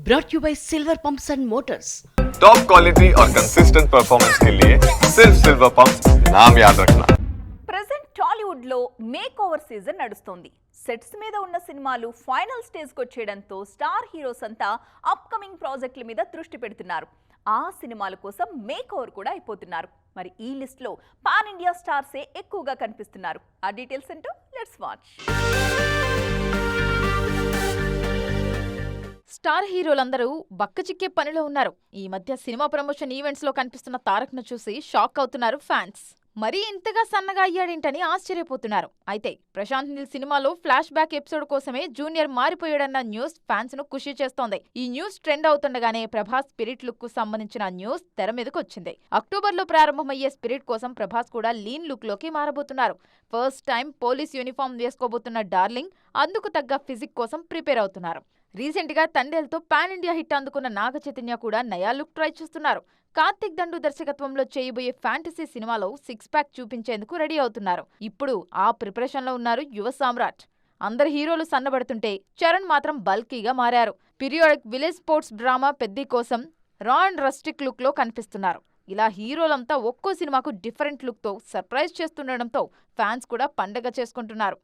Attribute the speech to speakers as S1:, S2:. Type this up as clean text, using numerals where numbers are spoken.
S1: brought you by Silver Pumps and Motors.
S2: Top quality और consistent performance के लिए सिर्फ सिल्वर पंप्स नाम याद रखना.
S3: ప్రెజెంట్ టాలీవుడ్ లో మేక్ ఓవర్ సీజన్ నడుస్తోంది. సెట్స్ మీద ఉన్న సినిమాలు ఫైనల్ స్టేజ్ కు వచ్చేయడంతో స్టార్ హీరోస్ అంతా అప్కమింగ్ ప్రాజెక్టుల మీద దృష్టి పెడుతున్నారు. ఆ సినిమాల కోసం మేక్ ఓవర్ కూడా అయిపోతున్నారు. మరి ఈ లిస్ట్ లో పాన్ ఇండియా స్టార్సే ఎక్కువగా కనిపిస్తున్నారు. ఆ డీటెయిల్స్ ఏంటో లెట్స్ వాచ్.
S4: స్టార్ హీరోలందరూ బక్కచిక్కే పనిలో ఉన్నారు. ఈ మధ్య సినిమా ప్రమోషన్ ఈవెంట్స్ లో కనిపిస్తున్న తారక్ ను చూసి షాక్ అవుతున్నారు ఫ్యాన్స్. మరీ ఇంతగా సన్నగా అయ్యాడేంటని ఆశ్చర్యపోతున్నారు. అయితే ప్రశాంత్ నీల్ సినిమాలో ఫ్లాష్ బ్యాక్ ఎపిసోడ్ కోసమే జూనియర్ మారిపోయాడన్న న్యూస్ ఫ్యాన్స్ ను ఖుషి చేస్తోంది. ఈ న్యూస్ ట్రెండ్ అవుతుండగానే ప్రభాస్ స్పిరిట్ లుక్ కు సంబంధించిన న్యూస్ తెర మీదకు వచ్చింది. అక్టోబర్ లో ప్రారంభమయ్యే స్పిరిట్ కోసం ప్రభాస్ కూడా లీన్ లుక్ లోకి మారబోతున్నారు. ఫస్ట్ టైం పోలీస్ యూనిఫామ్ వేసుకోబోతున్న డార్లింగ్ అందుకు తగ్గ ఫిజిక్ కోసం ప్రిపేర్ అవుతున్నారు. రీసెంట్ గా తండేల్తో పాన్ ఇండియా హిట్ అందుకున్న నాగ చైతన్య కూడా నయా లుక్ ట్రై చేస్తున్నారు. కార్తిక్ దండు దర్శకత్వంలో చేయబోయే ఫ్యాంటసీ సినిమాలో సిక్స్ ప్యాక్ చూపించేందుకు రెడీ అవుతున్నారు. ఇప్పుడు ఆ ప్రిపరేషన్ లో ఉన్నారు యువ సామ్రాట్. అందరు హీరోలు సన్నబడుతుంటే చరణ్ మాత్రం బల్కీగా మారారు. Periodic village sports drama Peddi కోసం రా అండ్ రస్టిక్ లుక్ లో కనిపిస్తున్నారు. ఇలా హీరోలంతా ఒక్కో సినిమాకు డిఫరెంట్ లుక్ తో సర్ప్రైజ్ చేస్తుండటంతో ఫ్యాన్స్ కూడా పండగ చేసుకుంటున్నారు.